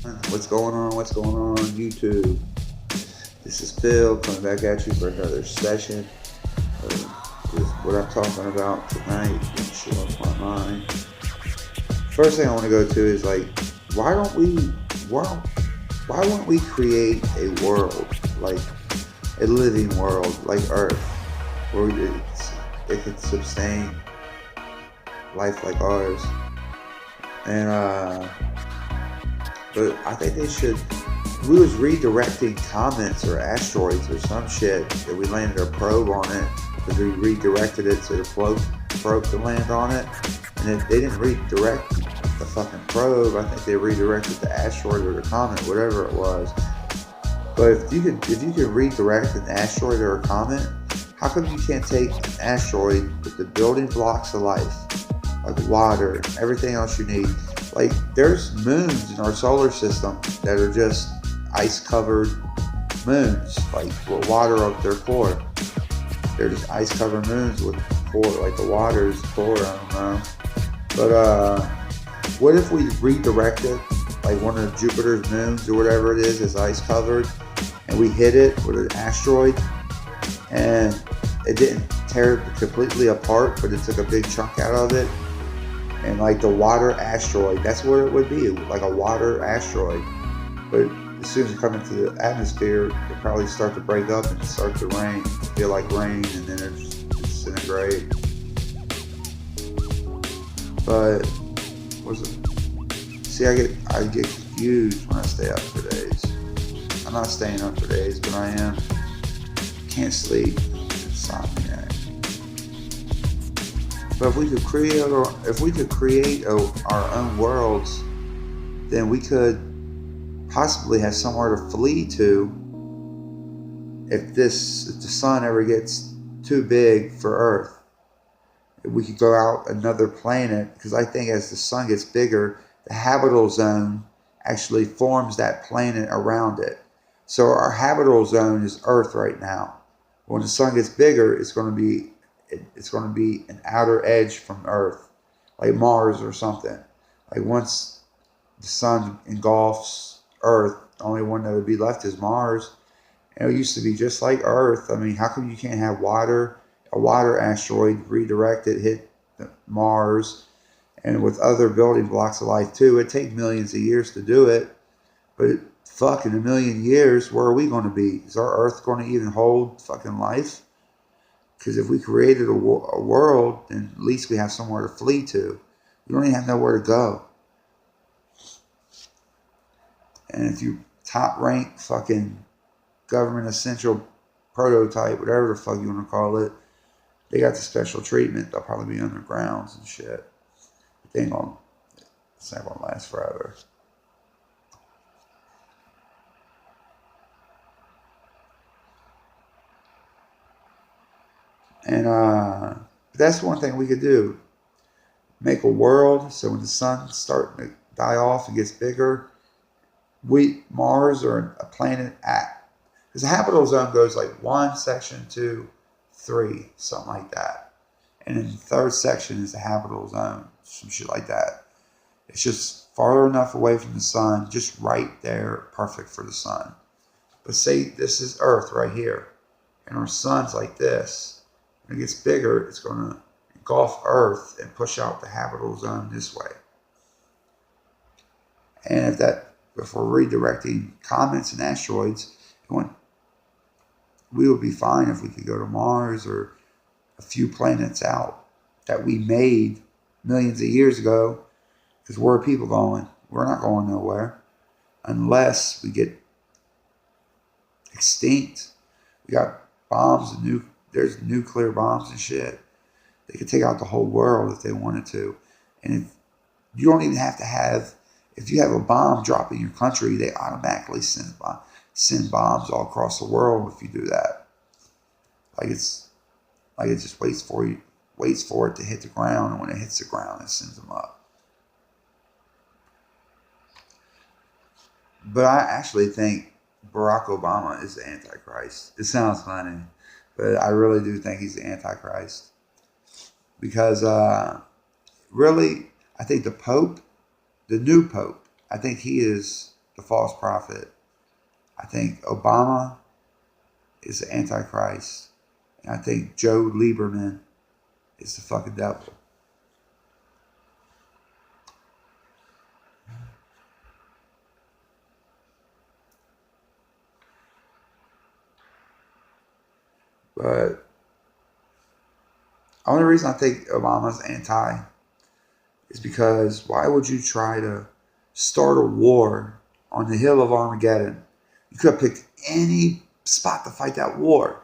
What's going on? What's going on, YouTube? This is Phil coming back at you for another session of what I'm talking about tonight. Getting shit off my mind. First thing I want to go to is like, why don't we, why, why won't we create a world like a living world like Earth, where it could sustain life like ours? And but I think they should. We was redirecting comets or asteroids or some shit that we landed a probe on it because we redirected it so the probe could land on it, and if they didn't redirect the fucking probe, I think they redirected the asteroid or the comet, whatever it was. But if you can redirect an asteroid or a comet, how come you can't take an asteroid with the building blocks of life, like water, everything else you need? Like, there's moons in our solar system that are just ice-covered moons, like with water up their core. They're just ice-covered moons with core, like the water is core. I don't know. But what if we redirected, like one of Jupiter's moons or whatever it is ice-covered, and we hit it with an asteroid, and it didn't tear it completely apart, but it took a big chunk out of it, and like the water asteroid, that's what it would be, like a water asteroid. But as soon as you come into the atmosphere, it probably start to break up and start to rain, feel like rain, and then it just disintegrate. But what's it? See, I get confused when I stay up for days. I'm not staying up for days, but I am. Can't sleep. Insomniac. But if we could create our own worlds, then we could possibly have somewhere to flee to if the sun ever gets too big for Earth. If we could go out another planet, because I think as the sun gets bigger, the habitable zone actually forms that planet around it. So our habitable zone is Earth right now. When the sun gets bigger, it's going to be an outer edge from Earth, like Mars or something. Like once the sun engulfs Earth, the only one that would be left is Mars. And it used to be just like Earth. I mean, how come you can't have water, a water asteroid redirected, hit Mars, and with other building blocks of life too? It takes millions of years to do it, but fuck, in a million years, where are we going to be? Is our Earth going to even hold fucking life? Because if we created a world, then at least we have somewhere to flee to. We don't even have nowhere to go. And if you top rank fucking government essential prototype, whatever the fuck you want to call it, they got the special treatment. They'll probably be undergrounds and shit. It's not gonna last forever. And that's one thing we could do. Make a world so when the sun's starting to die off and gets bigger, Mars or a planet at, because the habitable zone goes like 1, section 2, 3, something like that. And then the third section is the habitable zone, some shit like that. It's just far enough away from the sun, just right there, perfect for the sun. But say this is Earth right here, and our sun's like this. When it gets bigger, it's going to engulf Earth and push out the habitable zone this way. And if we're redirecting comets and asteroids, we would be fine if we could go to Mars or a few planets out that we made millions of years ago. Because where are people going? We're not going nowhere unless we get extinct. We got bombs and there's nuclear bombs and shit. They could take out the whole world if they wanted to. And you don't even have to have, if you have a bomb drop in your country, they automatically send bombs all across the world if you do that. Like it just waits for it to hit the ground, and when it hits the ground, it sends them up. But I actually think Barack Obama is the Antichrist. It sounds funny, but I really do think he's the Antichrist. Because really, I think the Pope, the new Pope, I think he is the false prophet. I think Obama is the Antichrist. And I think Joe Lieberman is the fucking devil. But the only reason I think Obama's anti is because why would you try to start a war on the hill of Armageddon? You could have picked any spot to fight that war.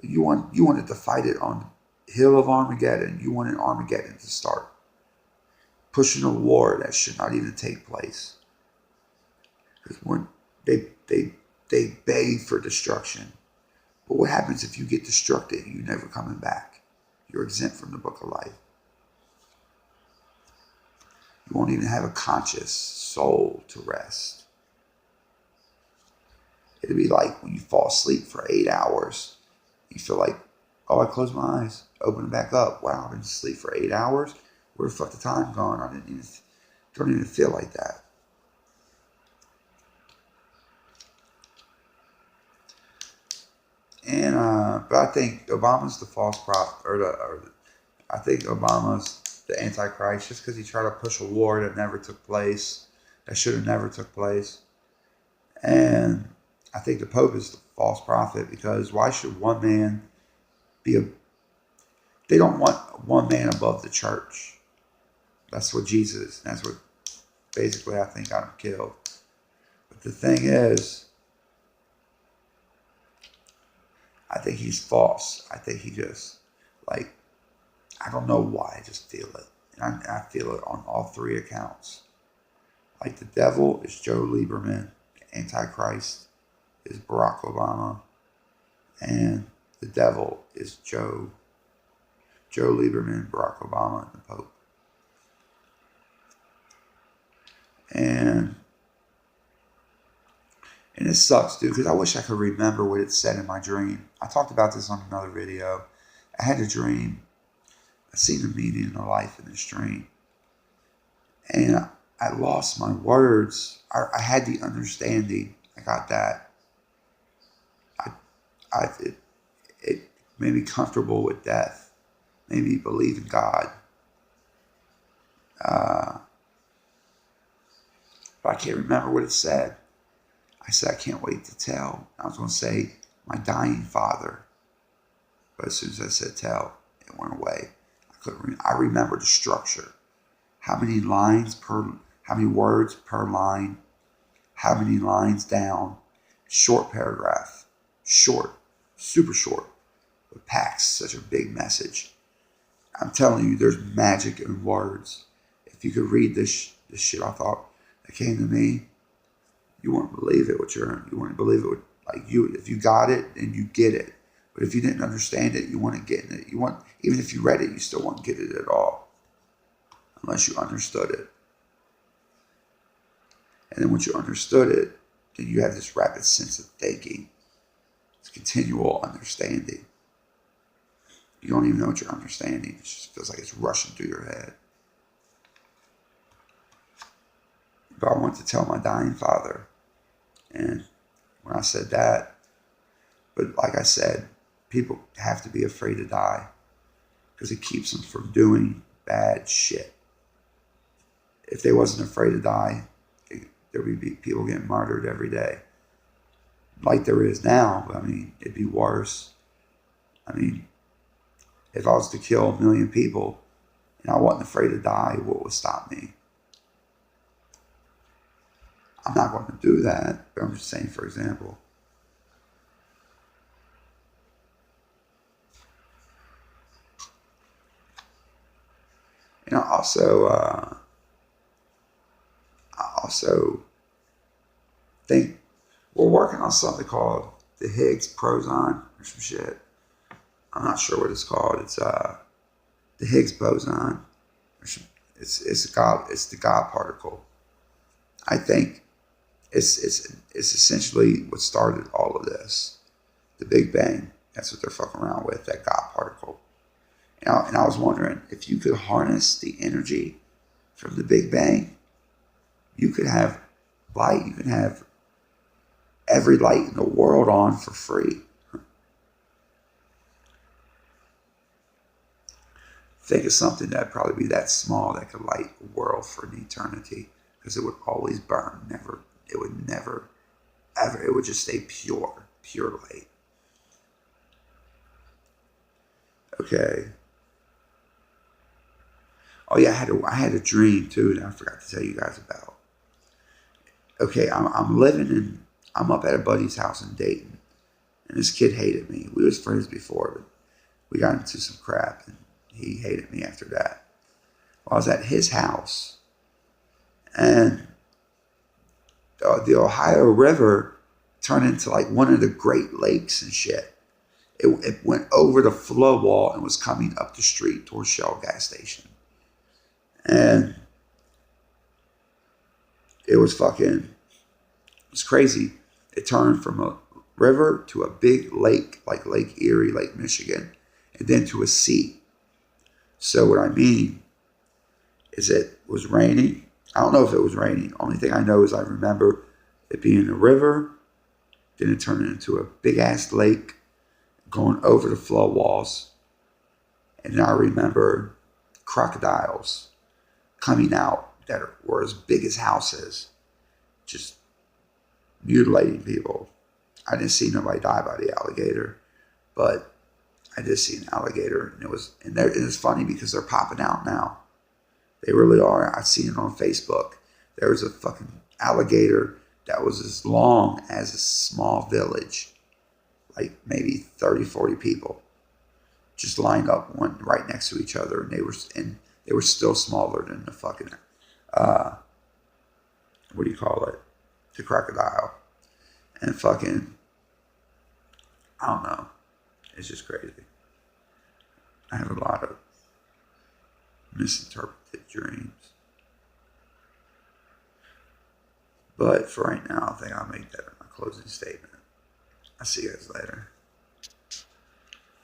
But you wanted to fight it on the hill of Armageddon. You wanted Armageddon to start. Pushing a war that should not even take place. Because when they beg for destruction. But what happens if you get destructed and you're never coming back? You're exempt from the book of life. You won't even have a conscious soul to rest. It'd be like when you fall asleep for 8 hours. You feel like, oh, I closed my eyes, open it back up. Wow, I've been asleep for 8 hours. Where the fuck the time gone? I don't even feel like that. And but I think Obama's the false prophet, I think Obama's the Antichrist, just because he tried to push a war that never took place, that should have never took place. And I think the Pope is the false prophet, because why should one man they don't want one man above the church. That's what Jesus, that's what basically I think got him killed. But the thing is, I think he's false. I think he just, I don't know why, I just feel it. And I feel it on all three accounts. Like the devil is Joe Lieberman, the Antichrist is Barack Obama, and the devil is Joe Lieberman, Barack Obama, and the Pope. And it sucks, dude, because I wish I could remember what it said in my dream. I talked about this on another video. I had a dream. I seen the meaning of life in this dream. And I lost my words. I had the understanding. I got that. It made me comfortable with death. Made me believe in God. But I can't remember what it said. I said, I can't wait to tell. I was going to say, my dying father. But as soon as I said tell, it went away. I remember the structure. How many words per line, how many lines down, short paragraph, short, super short, but packs such a big message. I'm telling you, there's magic in words. If you could read this shit I thought that came to me, you wouldn't believe it. You wouldn't believe it. If you got it, then you get it. But if you didn't understand it, you wouldn't get it. Even if you read it, you still wouldn't get it at all, unless you understood it. And then once you understood it, then you have this rapid sense of thinking. It's continual understanding. You don't even know what you're understanding. It just feels like it's rushing through your head. But I want to tell my dying father. And when I said that, but like I said, people have to be afraid to die because it keeps them from doing bad shit. If they wasn't afraid to die, there would be people getting murdered every day. Like there is now, but it'd be worse. If I was to kill 1 million people and I wasn't afraid to die, what would stop me? I'm not going to do that, but I'm just saying, for example. And I also think we're working on something called the Higgs boson or some shit. I'm not sure what it's called. It's the Higgs boson. It's the God particle. I think it's essentially what started all of this. The Big Bang. That's what they're fucking around with, that God particle. And I was wondering, if you could harness the energy from the Big Bang, you could have light. You can have every light in the world on for free. Think of something that'd probably be that small that could light a world for an eternity, because it would always burn. It would never, ever. It would just stay pure light. Okay. Oh yeah, I had a dream too that I forgot to tell you guys about. Okay, I'm up at a buddy's house in Dayton, and this kid hated me. We was friends before, but we got into some crap, and he hated me after that. Well, I was at his house, and the Ohio River turned into like one of the Great Lakes and shit. It went over the flood wall and was coming up the street towards Shell gas station. And it was crazy. It turned from a river to a big lake, like Lake Erie, Lake Michigan, and then to a sea. So what I mean is it was raining. I don't know if it was raining. Only thing I know is I remember it being a river, then it turned into a big ass lake going over the flood walls. And I remember crocodiles coming out that were as big as houses, just mutilating people. I didn't see nobody die by the alligator, but I did see an alligator, and it's funny because they're popping out now. They really are. I've seen it on Facebook. There was a fucking alligator that was as long as a small village, like maybe 30, 40 people, just lined up one right next to each other, and they were still smaller than the fucking what do you call it? The crocodile. And fucking, I don't know. It's just crazy. I have a lot of misinterpreted dreams. But for right now, I think I'll make that my closing statement. I'll see you guys later.